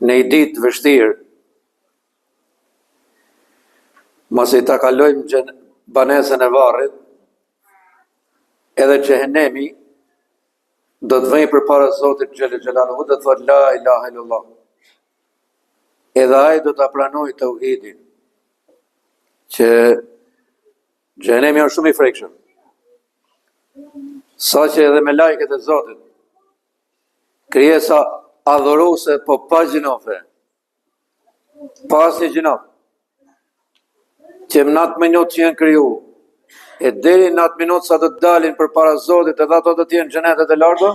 në i ditë vështirë, mos i ta kalojmë banesën e varrit, edhe xhehenemi do të vëjë përpara Zotit xhelel xhelaluhu, do të thotë la ilaha illallah. Edhe ai do ta pranojë tauhidin, që xhehenemi është shumë i frekshëm. Saqë edhe me lajket e Zotit, krijesa adhuruese po pa gjinofe, pas një gjinof, që në atë minutë që jenë kriju, e deri në atë minutë sa të dalin për para Zotit, edhe ato të tjenë xhenetet e larta,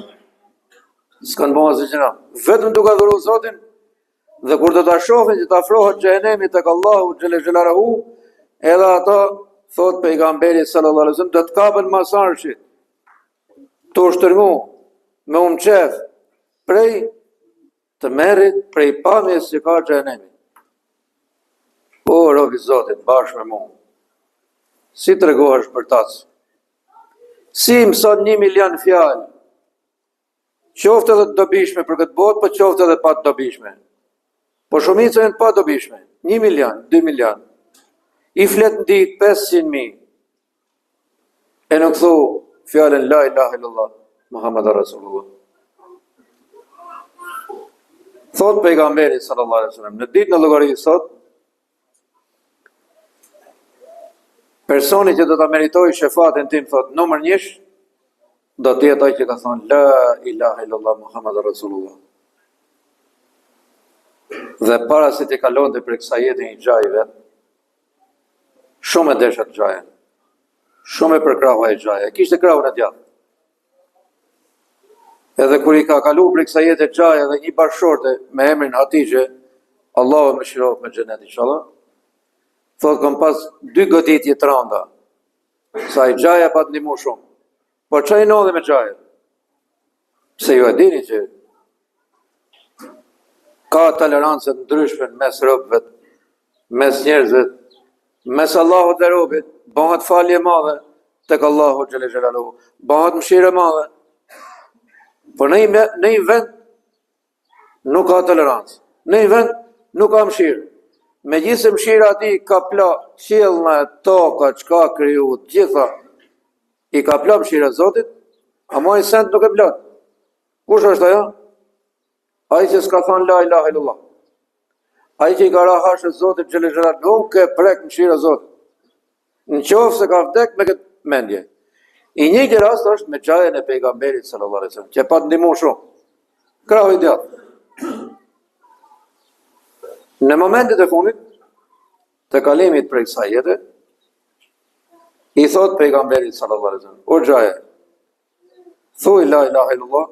s'kanë bëha asnjë gjinof. Vetëm duke adhuru Zotin, dhe kur do ta shohin që të afrohet xhehenemi tek Allahu xhelel xhelaluhu, edhe ato, thot pejgamberi sallallahu alaihi wasallam, do të kapen masarshit, të ushtërngu, me umqef, prej të merrit, prej pamjes që ka xhehenemi. O, robi Zotit, bashkë me mu, si të regohesh për tasë? Si mëson 1 milion fjalë, qoftë edhe të dobishme për këtë botë, po qoftë edhe pa të dobishme. Po shumica janë pa dobishme, 1 milion, 2 milion. I flet në ditë 500.000, e nuk thu fjalën la ilaha illallah, Muhammed Rasulullah. Thot pejgamberi sallallahu alaihi wasallam, në ditë në llogari sot, personi që do ta meritoj shefatin tim, thot, numër 1, do të jetë ai që ka thonë la ilaha illallah Muhammed Rasulullah. Dhe para se të kalonte për kësaj jete i xhajve, shumë e desha të xhajen. Shumë e përkrahua e xhaja. Kishte krahun e djathtë. Edhe kur i ka kalu për kësaj jete xhaja dhe një bashkëshorte me emrin Hatixhe, Allahu më shirof me xhenet inshallah. Thot kam pas 2 goditje të rënda. Sa i xhaja pa të ndihmu shumë. Po çaj ndodhi me xhajen? Pse ju e dini që ka tolerancë të ndryshme mes robëve, mes njerëzve, mes Allahut dhe robit, bëhet falje e madhe tek Allahu xhelel xhelaluhu, bëhet mëshirë e madhe. Por në një vend nuk ka tolerancë, në një vend nuk ka mëshirë. Megjithëse mëshira ati ka pla qiellna, toka, çka kriju, gjitha, i ka pla mëshira Zotit, ama i send nuk e plot. Kush është ajo? Ai që s'ka thënë la ilaha illallah. Ai që i ka ra hashë Zotit xhelel xhelaluhu, nuk e prek mëshira Zotit. Në qoftë se ka vdek me këtë mendje. I njëjti rast është me xhajen e pejgamberit sallallahu alaihi wasallam, që pa të ndihmu shumë. Krahu i djathtë. Në momentet e fundit të kalimit për kësaj jete, i thot pejgamberit sallallahu alaihi wasallam, o xhaje, thuaj la ilaha illallah,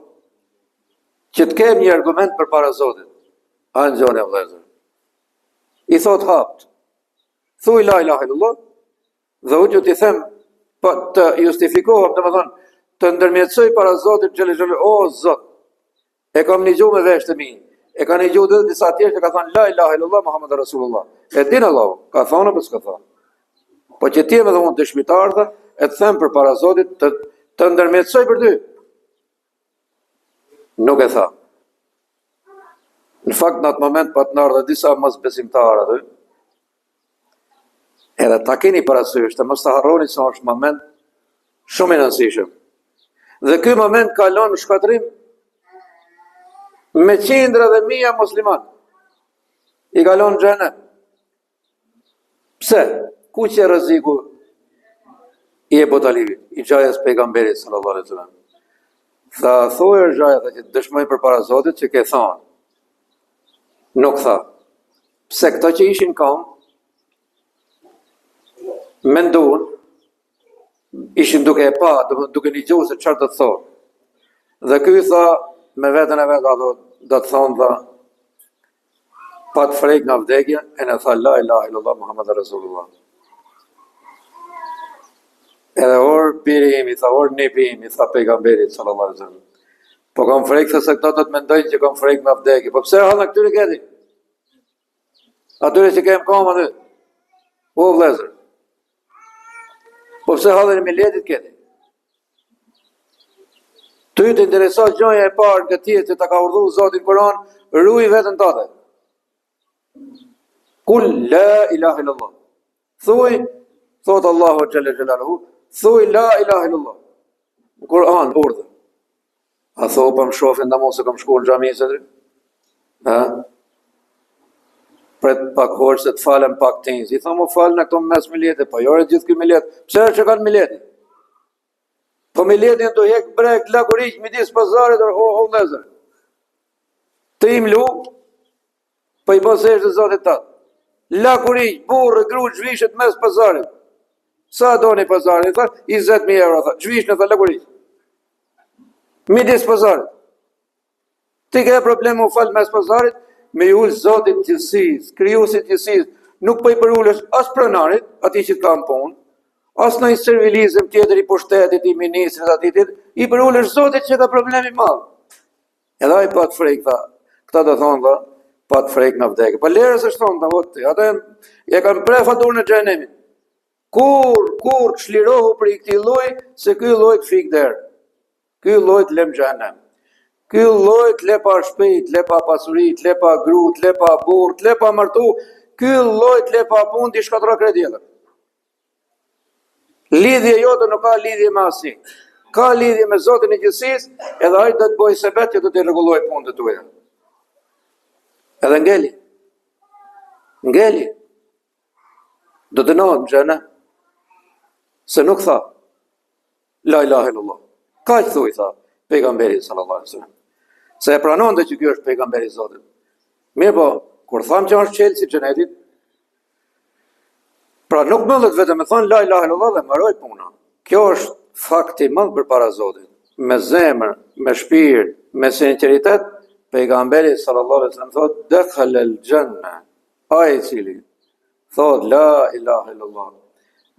që të kem një argument për para Zotit. Anë gjone vëllezër. I thot hapt, thuaj la ilaha illallah, dhe unë që t'i them, të justifikohem, të më thonë, të ndërmjetësoj para Zotit xhelel xhelaluhu, o Zot, e kam një gjuhë me vesh të mi, e ka një gjuhë dhe disa tjerë që ka thonë la ilaha illallah Muhammed Rasulullah. E din Allahu, ka thonë apo s'ka thonë. Po që ti edhe unë dëshmitar dhe, e të them për para Zotit, të ndërmjetësoj për ty. Nuk e tha. Në fakt, në atë moment, pa të nërë dhe disa mos besimtarë aty, edhe ta keni parasysh, të mos të harroni se është moment shumë i rëndësishëm. Dhe ky moment kalon në shkatrim me qindra dhe mija musliman. I kalon në xhenet. Pse? Ku që rreziku i Ebu Talibit, i xhajes pejgamberit sallallahu alaihi wasallam? Tha, thojë xhaja që dëshmoj përpara Zotit që ke thonë. Nuk tha. Pse këto që ishin kam, mendon, ishin duke e pa, duke një gjuhë se çfarë do të thonë. Dhe ky tha, me veten e vet, do të thonë dha, pa të frek nga vdekja, e në tha la ilaha illallah Muhammed Rasulullah. Edhe orë pirimi, tha orë një pimi, tha pejgamberit sallallahu alaihi wasallam. Po kam frek se këto do të mendojnë që kam frek nga vdekja. Po pse hallë këtyre keti? Atyre që kem kam aty. O vëllezër. Po pse hallën me letit keti? Ty të intereson gjoja e parë nga tjetër që ta ka urdhëruar Zoti në Kur'an, ruaj veten tënde. Kul la ilaha illallah. Thuaj, thot Allahu xhalla xhelaluhu, thuaj la ilaha illallah. Në Kur'an urdhër. A thua pa më shofin nda mos e kam shkuar në xhami së dri? Ha? Pret pak horë se të falen pak tinzi. I thamë, falen në këto mes miljetë, po jore gjithë këj miljetë. Pse që kanë miljetë? Po miljetin të hek brek, lakuriq, midis pazarit, o lezër. Të im lu, po i bësesh dhe zotit tatë. Lakuriq, burë, gru, gjvishet mes pazarit. Sa do një pazarit? Tha, 20.000 euro, tha, gjvish në tha lakuriq. Midis pazarit. Ti ke problem u falë mes pazarit, me i ullë zotit gjithësis, kryusit gjithësis, nuk po i për ullësh as pronarit, ati që të kam punë, as në i servilizm tjetër i pushtetit, i ministrit, atitit, i për ullësh zotit që ka problemi madhë. Edha i pat frejk, tha, këta të thonë, tha, pat frejk në vdekë. Pa lerës është thonë, tha, vëtë, ata e kanë prefatur në gjenemin. Kur shlirohu për i këti loj, se këj loj të fik derë, këj loj të lem gjenem. Ky lloj të le pa shpejt, le pa pasurit, le pa grut, le pa burr, le pa martu, ky lloj të le pa punë di shkatërro kreditën. Lidhje jote nuk ka lidhje me asnjë. Ka lidhje me Zotin e gjithësisë, edhe ai do të bëjë sebet që do të rregullojë punët tuaja. Edhe ngeli. Do të nëhet në xhenë. Se nuk tha la ilaha illallah. Kaq thuj tha pejgamberi sallallahu alaihi wasallam. Se e pranon dhe që kjo është pejgamberi Zotit. Mirë po, kur thamë që është qelë si xhenetit, pra nuk mëllet vetëm me thonë la ilaha illallah dhe mëroj puna. Kjo është fakti madh për para Zotit. Me zemër, me shpirt, me sinceritet, pejgamberi sallallahu alaihi wasallam thot, dakhala al-janna, ai cili thot la ilaha illallah,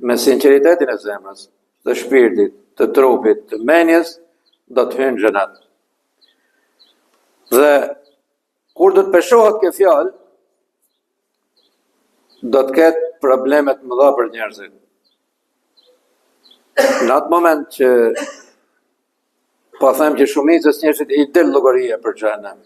me sinceritetin e zemrës, të shpirtit, të trupit, të menjes, do të hynë xhenet. Dhe kur do të peshohet kjo fjalë, do të ketë problemet mëdha për njerëzit. Në atë moment që po them që shumicës njerëzit i del llogaria për xhenem.